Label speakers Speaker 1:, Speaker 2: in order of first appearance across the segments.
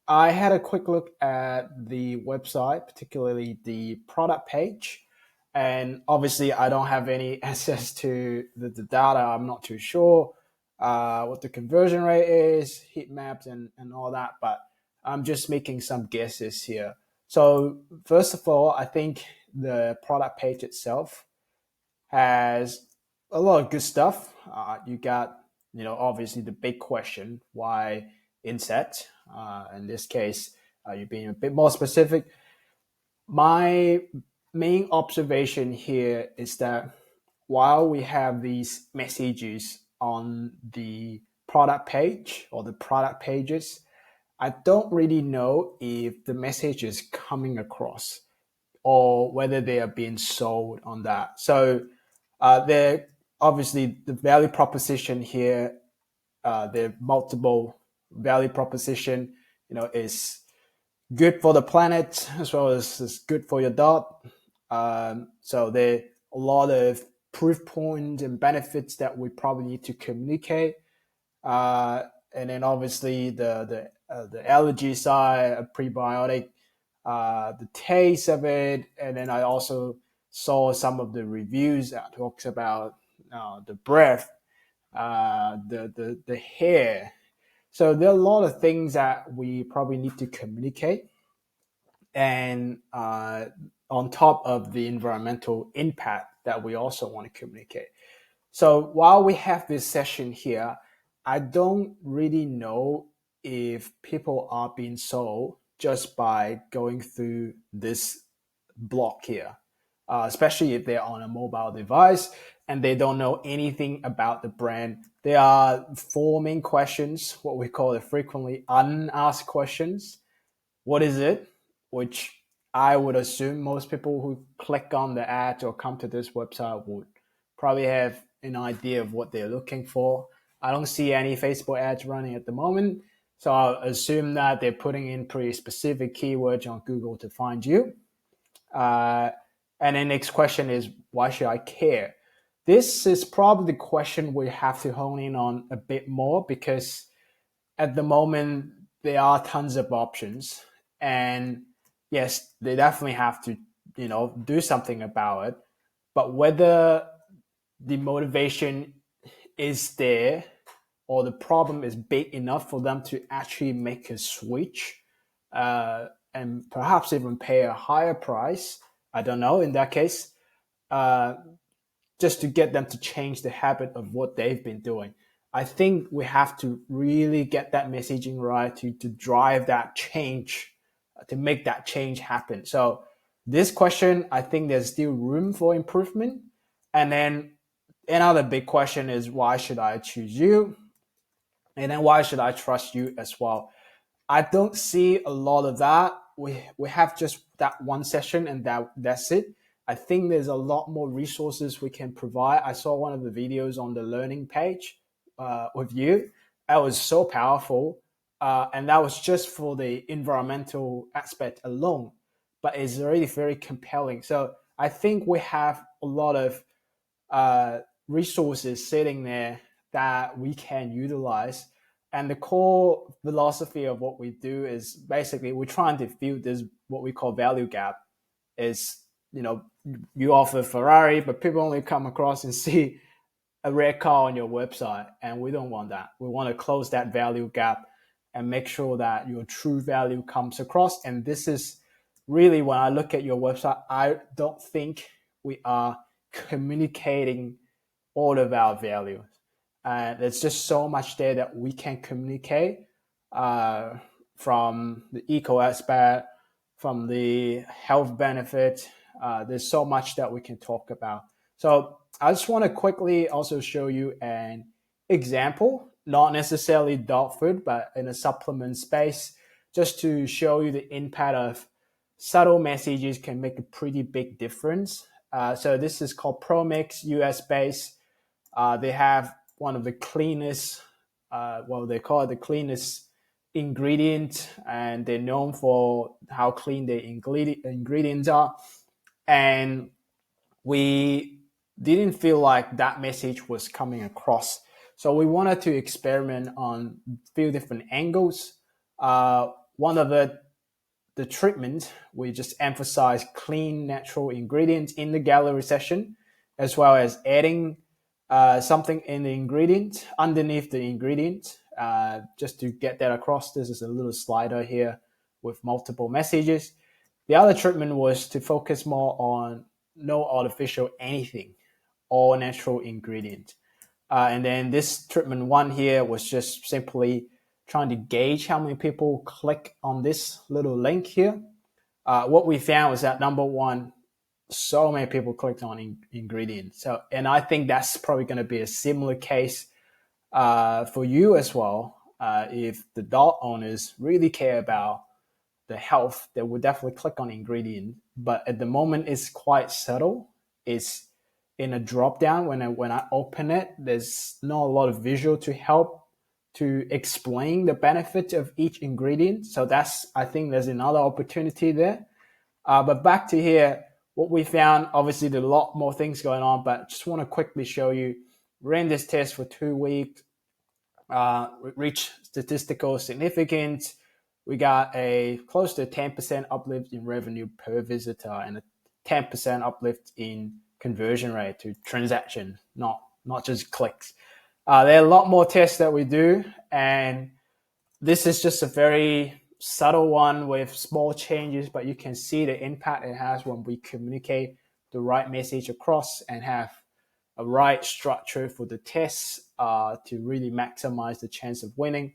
Speaker 1: I had a quick look at the website, particularly the product page. And obviously, I don't have any access to the data. I'm not too sure what the conversion rate is, heat maps, and all that. But I'm just making some guesses here. So, first of all, I think the product page itself has a lot of good stuff. You got, obviously the big question, why inset? In this case, you're being a bit more specific. My main observation here is that while we have these messages on the product page or the product pages, I don't really know if the message is coming across or whether they are being sold on that. So there obviously the value proposition here, the multiple value proposition, is good for the planet as well as is good for your dog. So there are a lot of proof points and benefits that we probably need to communicate. And then obviously the allergy side, a prebiotic, the taste of it, and then I also saw some of the reviews that talks about the breath, the hair. So there are a lot of things that we probably need to communicate, and on top of the environmental impact that we also want to communicate. So while we have this session here, I don't really know if people are being sold just by going through this block here, especially if they're on a mobile device and they don't know anything about the brand. There are four main questions, what we call the frequently unasked questions. What is it? Which I would assume most people who click on the ad or come to this website would probably have an idea of what they're looking for. I don't see any Facebook ads running at the moment, so I'll assume that they're putting in pretty specific keywords on Google to find you. Uh, and the next question is, why should I care? This is probably the question we have to hone in on a bit more, because at the moment there are tons of options, and yes, they definitely have to do something about it. But whether the motivation is there or the problem is big enough for them to actually make a switch, and perhaps even pay a higher price, I don't know, in that case, uh, just to get them to change the habit of what they've been doing. I think we have to really get that messaging right to drive that change, to make that change happen. So this question, I think there's still room for improvement. And then another big question is, why should I choose you? And then why should I trust you as well? I don't see a lot of that. We have just that one session and that's it. I think there's a lot more resources we can provide. I saw one of the videos on the learning page with you. That was so powerful, and that was just for the environmental aspect alone, but it's already very compelling. So I think we have a lot of uh, resources sitting there that we can utilize. And the core philosophy of what we do is basically we're trying to fill this what we call value gap. Is you offer Ferrari, but people only come across and see a red car on your website, and we don't want that. We want to close that value gap and make sure that your true value comes across. And this is really, when I look at your website, I don't think we are communicating all of our value. There's just so much there that we can communicate, uh, from the eco aspect, from the health benefit. There's so much that we can talk about. So I just want to quickly also show you an example, not necessarily dog food, but in a supplement space, just to show you the impact of subtle messages can make a pretty big difference. So this is called ProMix, US based. They have one of the cleanest, well, they call it the cleanest ingredient, and they're known for how clean the ingredients are. And we didn't feel like that message was coming across. So we wanted to experiment on a few different angles. one of the treatment, we just emphasize clean, natural ingredients in the gallery session, as well as adding something in the ingredient, underneath the ingredient, just to get that across. This is a little slider here with multiple messages. The other treatment was to focus more on no artificial anything, all natural ingredient. And then this treatment one here was just simply trying to gauge how many people click on this little link here. What we found was that number one, so many people clicked on ingredients. So, and I think that's probably going to be a similar case for you as well. If the dog owners really care about the health, they will definitely click on ingredient. But at the moment, it's quite subtle. It's in a drop down. When I open it, there's not a lot of visual to help to explain the benefit of each ingredient. So I think there's another opportunity there. But back to here, what we found, obviously there's a lot more things going on, but just want to quickly show you, ran this test for 2 weeks, reached statistical significance. We got a close to 10% uplift in revenue per visitor and a 10% uplift in conversion rate to transaction, not just clicks. There are a lot more tests that we do, and this is just a very subtle one with small changes, but you can see the impact it has when we communicate the right message across and have a right structure for the tests to really maximize the chance of winning.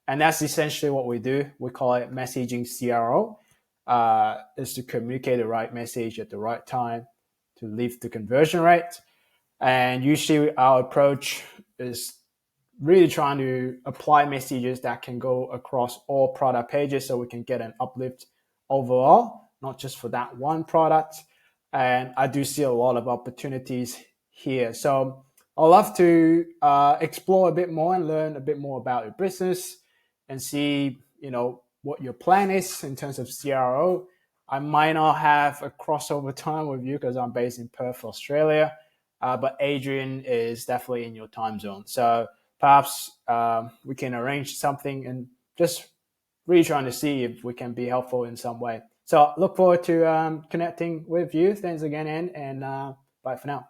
Speaker 1: And that's essentially what we do. We call it messaging CRO, is to communicate the right message at the right time to lift the conversion rate. And usually our approach is really trying to apply messages that can go across all product pages so we can get an uplift overall, not just for that one product. And I do see a lot of opportunities here. So I'd love to explore a bit more and learn a bit more about your business and see, what your plan is in terms of CRO. I might not have a crossover time with you because I'm based in Perth, Australia, but Adrian is definitely in your time zone. So perhaps we can arrange something and just really trying to see if we can be helpful in some way. So look forward to connecting with you. Thanks again, Anne, and bye for now.